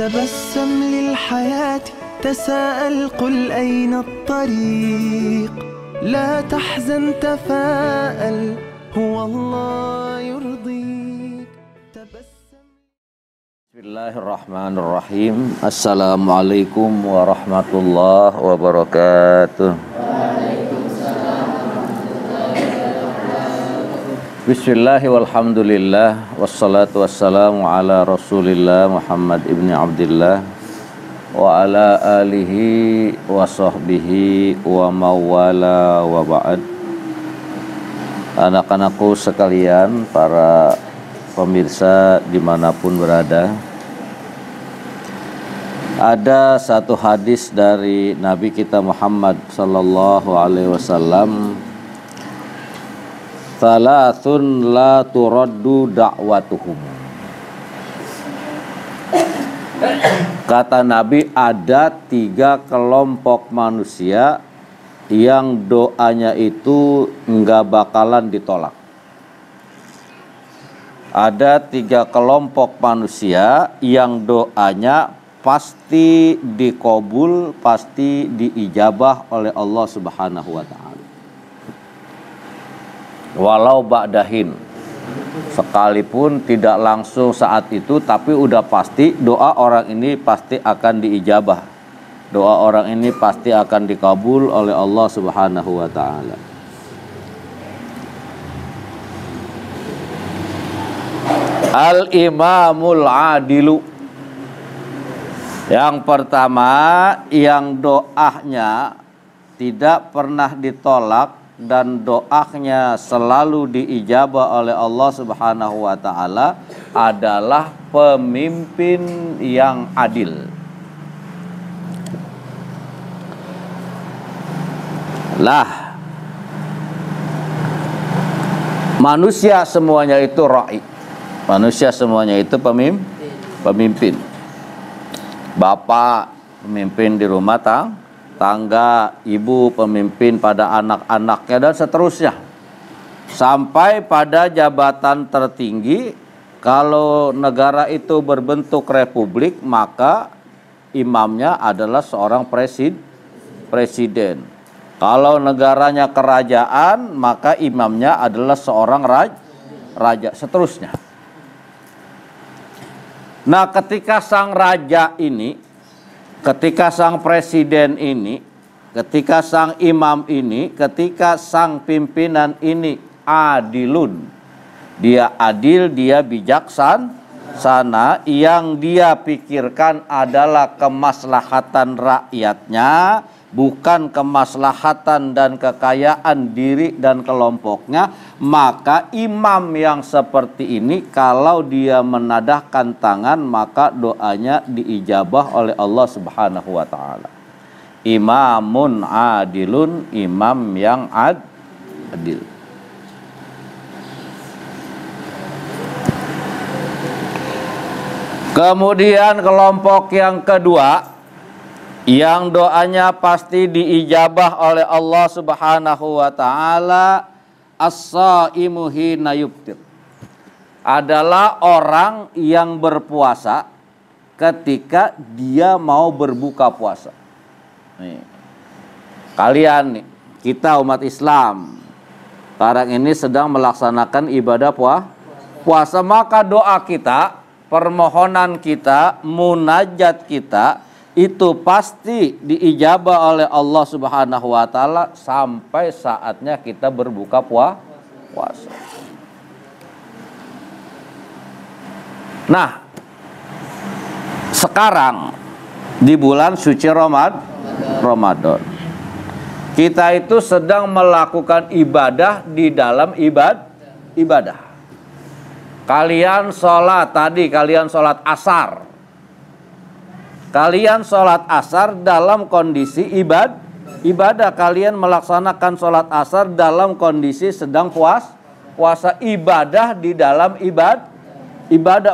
تبسم للحياة تساءل قل أين الطريق لا تحزن تفاءل هو الله يرضيك تبسم. Bismillahirrahmanirrahim. Assalamualaikum warahmatullahi wabarakatuh. Bismillahi walhamdulillah wassalatu wassalamu ala rasulillah Muhammad ibn Abdillah wa ala alihi wa sahbihi wa mawala wa ba'd. Anak-anakku sekalian, para pemirsa dimanapun berada, ada satu hadis dari Nabi kita Muhammad sallallahu alaihi wasallam, "Thalathun la turaddu da'watuhum." Kata Nabi, ada 3 kelompok manusia yang doanya itu enggak bakalan ditolak. Ada 3 kelompok manusia yang doanya pasti dikabul, pasti diijabah oleh Allah Subhanahu wa ta'ala. Walau ba'dahin, sekalipun tidak langsung saat itu, tapi udah pasti doa orang ini pasti akan diijabah. Doa orang ini pasti akan dikabul oleh Allah Subhanahu wa ta'ala. Al-imamul adilu. Yang pertama, yang doanya tidak pernah ditolak dan doanya selalu diijabah oleh Allah Subhanahu wa ta'ala adalah pemimpin yang adil. Lah, manusia semuanya itu ra'i. Manusia semuanya itu pemimpin. Bapak pemimpin di rumah tangga, ibu pemimpin pada anak-anaknya, dan seterusnya. Sampai pada jabatan tertinggi, kalau negara itu berbentuk republik, maka imamnya adalah seorang presiden. Kalau negaranya kerajaan, maka imamnya adalah seorang raja, seterusnya. Nah, ketika sang raja ini, ketika sang presiden ini, ketika sang imam ini, ketika sang pimpinan ini adilun, dia adil, dia bijaksana, yang dia pikirkan adalah kemaslahatan rakyatnya, bukan kemaslahatan dan kekayaan diri dan kelompoknya, maka imam yang seperti ini kalau dia menadahkan tangan, maka doanya diijabah oleh Allah Subhanahu wa ta'ala. Imamun adilun, imam yang adil. Kemudian kelompok yang kedua, yang doanya pasti diijabah oleh Allah Subhanahu wa ta'ala, as-shaimu hina yuftir, adalah orang yang berpuasa ketika dia mau berbuka puasa. Nih, kalian nih, kita umat Islam sekarang ini sedang melaksanakan ibadah puasa, maka doa kita, permohonan kita, munajat kita itu pasti diijabah oleh Allah Subhanahu wa ta'ala sampai saatnya kita berbuka puasa. Nah, sekarang di bulan suci Ramadan, kita itu sedang melakukan ibadah di dalam ibadah. Kalian sholat tadi, kalian sholat asar. Kalian sholat asar dalam kondisi ibadah. Kalian melaksanakan sholat asar dalam kondisi sedang puasa, ibadah di dalam ibadah.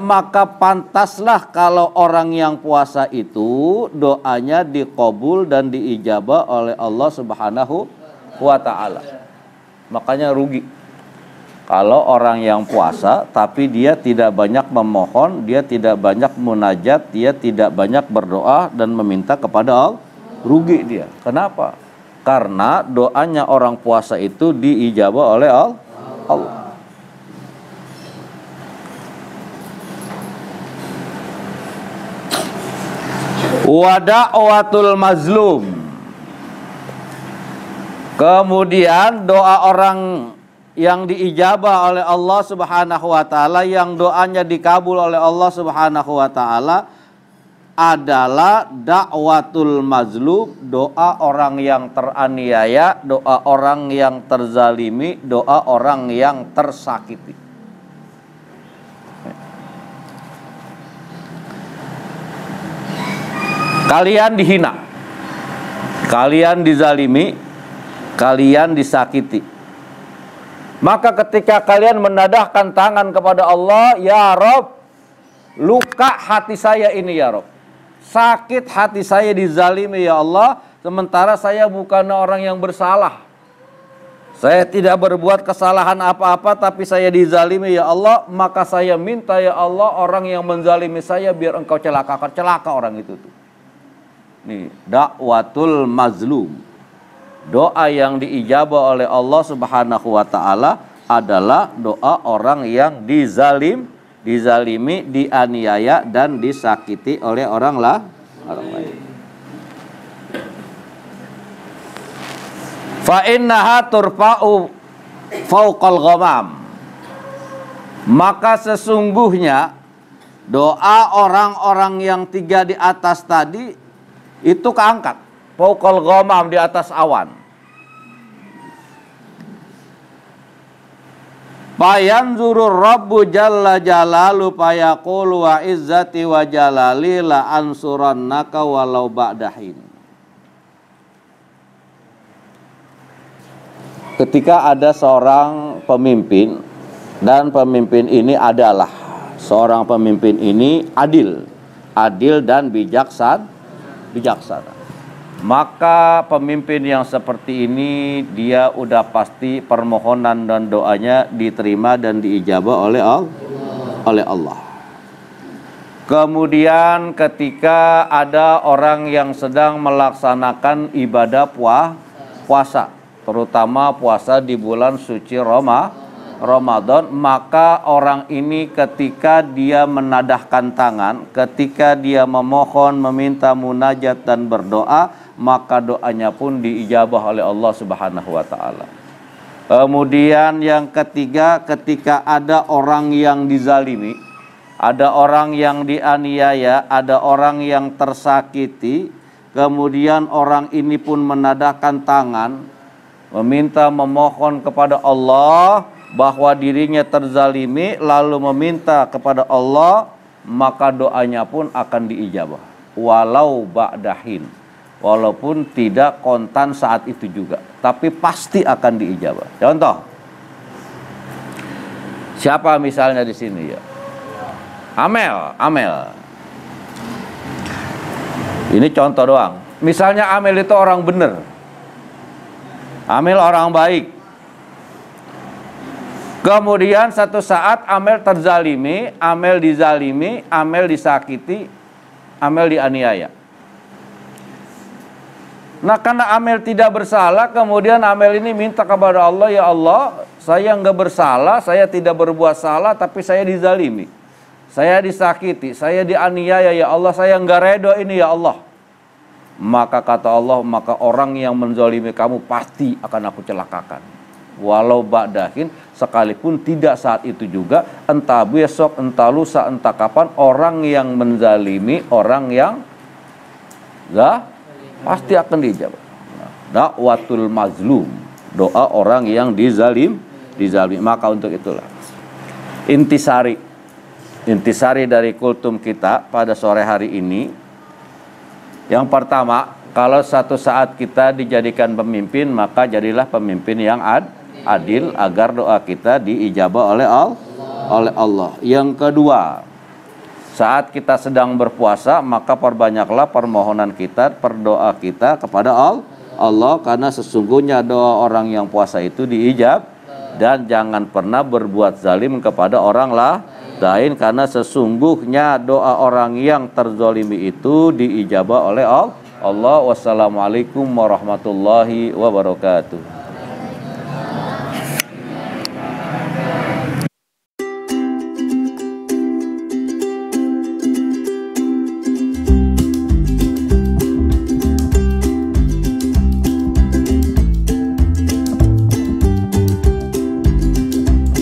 Maka pantaslah kalau orang yang puasa itu doanya dikabul dan diijabah oleh Allah Subhanahu wa ta'ala. Makanya rugi Kalau orang yang puasa tapi dia tidak banyak memohon, dia tidak banyak munajat, dia tidak banyak berdoa dan meminta kepada Allah, rugi dia. Kenapa? Karena doanya orang puasa itu diijabah oleh Allah. Wa da'watul mazlum. Kemudian doa orang yang diijabah oleh Allah Subhanahu wa taala, yang doanya dikabul oleh Allah Subhanahu wa taala adalah da'watul mazlum, doa orang yang teraniaya, doa orang yang terzalimi, doa orang yang tersakiti. Kalian dihina, kalian dizalimi, kalian disakiti. Maka ketika kalian menadahkan tangan kepada Allah, ya Rob, luka hati saya ini ya Rob, sakit hati saya dizalimi ya Allah, sementara saya bukan orang yang bersalah, saya tidak berbuat kesalahan apa-apa, tapi saya dizalimi ya Allah. Maka saya minta ya Allah, orang yang menzalimi saya biar engkau celakakan, celaka orang itu tuh. Nih, da'watul mazlum. Doa yang diijabah oleh Allah Subhanahu wa taala adalah doa orang yang dizalimi, dianiaya dan disakiti oleh orang lain. Fa innaha turfa'u fauqal ghamam. Maka sesungguhnya doa orang-orang yang tiga di atas tadi itu keangkat fauqal ghamam, di atas awan. Fayanzurur Rabbu jalla jalalu fayaqulu wa izzati wa jalali la ansurannaka walau ba'dahin. Ketika ada seorang pemimpin, dan pemimpin ini adalah seorang pemimpin ini adil dan bijaksana, maka pemimpin yang seperti ini dia udah pasti permohonan dan doanya diterima dan diijabah oleh Allah. Kemudian ketika ada orang yang sedang melaksanakan ibadah puasa, terutama puasa di bulan suci Ramadan, maka orang ini ketika dia menadahkan tangan, ketika dia memohon, meminta munajat dan berdoa, maka doanya pun diijabah oleh Allah Subhanahu wa taala. Kemudian yang ketiga, ketika ada orang yang dizalimi, ada orang yang dianiaya, ada orang yang tersakiti, kemudian orang ini pun menadahkan tangan, meminta, memohon kepada Allah bahwa dirinya terzalimi, lalu meminta kepada Allah, maka doanya pun akan diijabah walau ba'dahin, walaupun tidak kontan saat itu juga, tapi pasti akan diijabah. Contoh, siapa misalnya di sini ya? Amel. Ini contoh doang. Misalnya Amel itu orang bener, Amel orang baik. Kemudian satu saat Amel terzalimi, Amel dizalimi, Amel disakiti, Amel dianiaya. Nah, karena Amel tidak bersalah, kemudian Amel ini minta kepada Allah, ya Allah, saya nggak bersalah, saya tidak berbuat salah, tapi saya dizalimi, saya disakiti, saya dianiaya, ya Allah, saya nggak redo ini ya Allah. Maka kata Allah, maka orang yang menzalimi kamu pasti akan aku celakakan. Walau ba'dahin, sekalipun tidak saat itu juga, entah besok, entah lusa, entah kapan, orang yang menzalimi, orang yang pasti akan dijawab. Da'watul mazlum, doa orang yang dizalimi. Maka untuk itulah intisari dari kultum kita pada sore hari ini, yang pertama, kalau satu saat kita dijadikan pemimpin, maka jadilah pemimpin yang adil agar doa kita diijabah oleh Allah. Yang kedua, saat kita sedang berpuasa, maka perbanyaklah permohonan kita, berdoa kita kepada Allah, karena sesungguhnya doa orang yang puasa itu dan jangan pernah berbuat zalim kepada orang lain, karena sesungguhnya doa orang yang terzolimi itu diijabah oleh Allah. Wassalamualaikum warahmatullahi wabarakatuh.